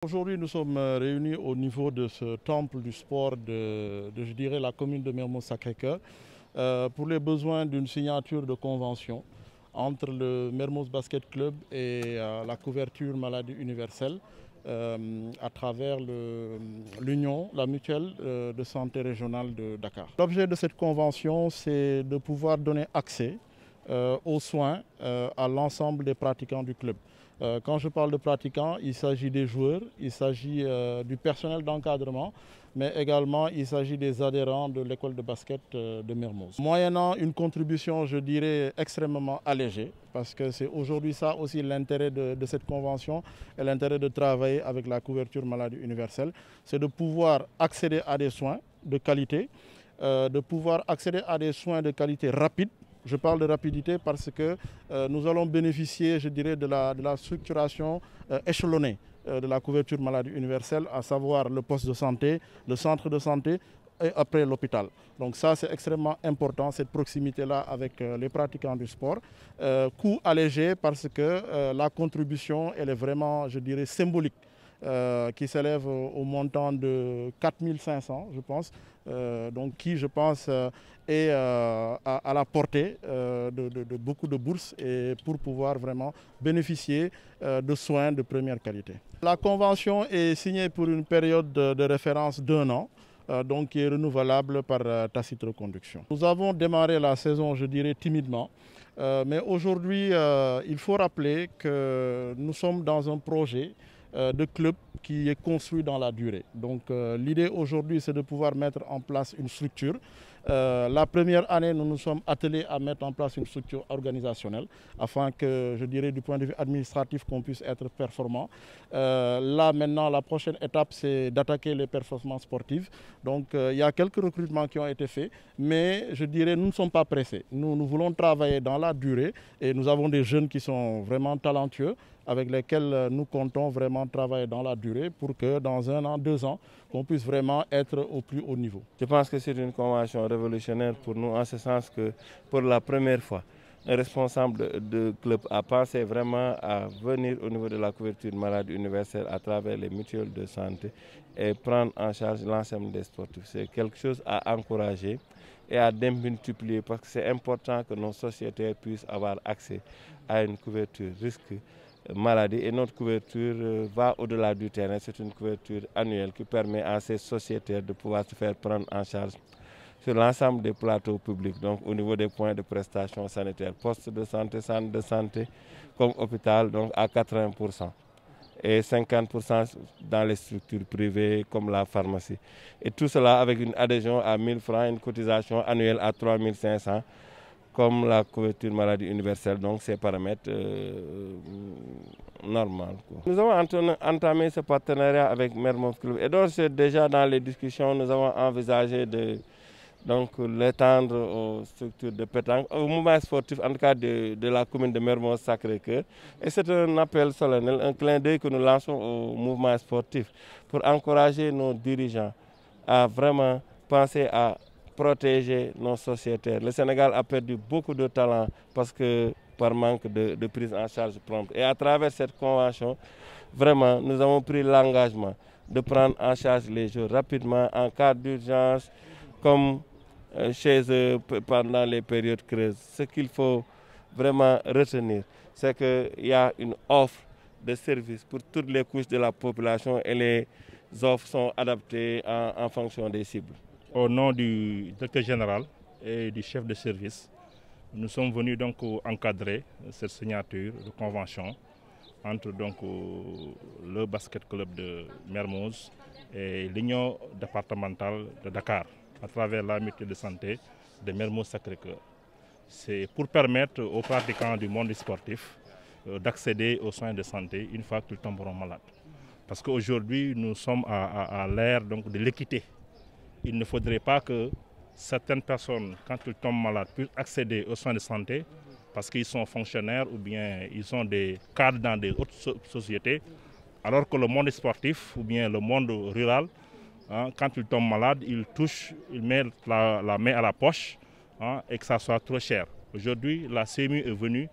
Aujourd'hui, nous sommes réunis au niveau de ce temple du sport je dirais, la commune de Mermoz-Sacré-Cœur pour les besoins d'une signature de convention entre le Mermoz Basket Club et la couverture maladie universelle à travers l'Union, la mutuelle de santé régionale de Dakar. L'objet de cette convention, c'est de pouvoir donner accès aux soins à l'ensemble des pratiquants du club. Quand je parle de pratiquants, il s'agit des joueurs, il s'agit du personnel d'encadrement, mais également il s'agit des adhérents de l'école de basket de Mermoz. Moyennant une contribution, je dirais, extrêmement allégée, parce que c'est aujourd'hui ça aussi l'intérêt de cette convention et l'intérêt de travailler avec la couverture maladie universelle, c'est de pouvoir accéder à des soins de qualité, de pouvoir accéder à des soins de qualité rapide. Je parle de rapidité parce que nous allons bénéficier, je dirais, de la structuration échelonnée de la couverture maladie universelle, à savoir le poste de santé, le centre de santé et après l'hôpital. Donc ça, c'est extrêmement important, cette proximité-là avec les pratiquants du sport. Coût allégé parce que la contribution, elle est vraiment, je dirais, symbolique. Qui s'élève au montant de 4 500, je pense, donc qui, je pense, est à la portée de beaucoup de bourses et pour pouvoir vraiment bénéficier de soins de première qualité. La convention est signée pour une période de référence d'1 an. Donc qui est renouvelable par tacite reconduction. Nous avons démarré la saison, je dirais, timidement, mais aujourd'hui, il faut rappeler que nous sommes dans un projet de club qui est construit dans la durée. Donc l'idée aujourd'hui, c'est de pouvoir mettre en place une structure. La première année, nous nous sommes attelés à mettre en place une structure organisationnelle afin que, je dirais, du point de vue administratif, qu'on puisse être performant. Là, maintenant, la prochaine étape, c'est d'attaquer les performances sportives. Donc, il y a quelques recrutements qui ont été faits, mais je dirais, nous ne sommes pas pressés. Nous voulons travailler dans la durée et nous avons des jeunes qui sont vraiment talentueux, avec lesquels nous comptons vraiment travailler dans la durée pour que dans 1 an, 2 ans, qu'on puisse vraiment être au plus haut niveau. Je pense que c'est une convention révolutionnaire pour nous, en ce sens que pour la première fois, un responsable de club a pensé vraiment à venir au niveau de la couverture maladie universelle à travers les mutuelles de santé et prendre en charge l'ensemble des sportifs. C'est quelque chose à encourager et à démultiplier parce que c'est important que nos sociétés puissent avoir accès à une couverture risque maladie et notre couverture va au-delà du terrain. C'est une couverture annuelle qui permet à ces sociétés de pouvoir se faire prendre en charge sur l'ensemble des plateaux publics, donc au niveau des points de prestation sanitaire, postes de santé, centres de santé, comme hôpital, donc à 80%. Et 50% dans les structures privées comme la pharmacie. Et tout cela avec une adhésion à 1 000 francs, une cotisation annuelle à 3 500, comme la couverture maladie universelle, donc ces paramètres normaux. Nous avons entamé ce partenariat avec Mermoz Club. Et donc déjà dans les discussions, nous avons envisagé de l'étendre aux structures de pétanque, au mouvement sportif, en tout cas de la commune de Mermoz-Sacré-Cœur. Et c'est un appel solennel, un clin d'œil que nous lançons au mouvement sportif pour encourager nos dirigeants à vraiment penser à protéger nos sociétaires. Le Sénégal a perdu beaucoup de talent parce que par manque de prise en charge prompte. Et à travers cette convention, vraiment, nous avons pris l'engagement de prendre en charge les joueurs rapidement en cas d'urgence, comme chez eux pendant les périodes creuses. Ce qu'il faut vraiment retenir, c'est qu'il y a une offre de services pour toutes les couches de la population et les offres sont adaptées en fonction des cibles. Au nom du directeur général et du chef de service, nous sommes venus donc encadrer cette signature de convention entre le basket club de Mermoz et l'union départementale de Dakar à travers la mutuelle de santé de Mermoz-Sacré-Cœur. C'est pour permettre aux pratiquants du monde sportif d'accéder aux soins de santé une fois qu'ils tomberont malades. Parce qu'aujourd'hui, nous sommes à l'ère de l'équité. Il ne faudrait pas que certaines personnes, quand ils tombent malades, puissent accéder aux soins de santé parce qu'ils sont fonctionnaires ou bien ils sont des cadres dans des autres sociétés, alors que le monde sportif ou bien le monde rural, quand ils tombent malades, ils mettent la main à la poche et que ça soit trop cher. Aujourd'hui, la CMU est venue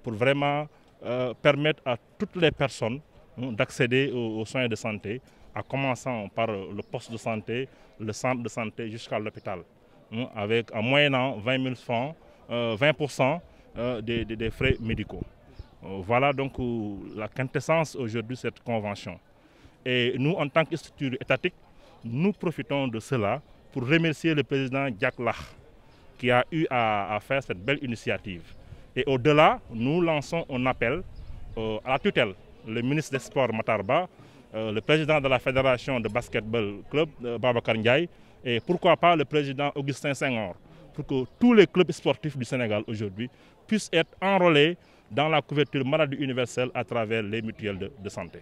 pour vraiment permettre à toutes les personnes d'accéder aux soins de santé, en commençant par le poste de santé, le centre de santé jusqu'à l'hôpital, avec en moyennant 20 000 francs, 20% des frais médicaux. Voilà donc la quintessence aujourd'hui de cette convention. Et nous, en tant que structure étatique, nous profitons de cela pour remercier le président Diack Lakh qui a eu à faire cette belle initiative. Et au-delà, nous lançons un appel à la tutelle, le ministre des Sports Matar Ba, le président de la Fédération de Basketball Club, Babacar Ndiaye, et pourquoi pas le président Augustin Senghor, pour que tous les clubs sportifs du Sénégal aujourd'hui puissent être enrôlés dans la couverture maladie universelle à travers les mutuelles de santé.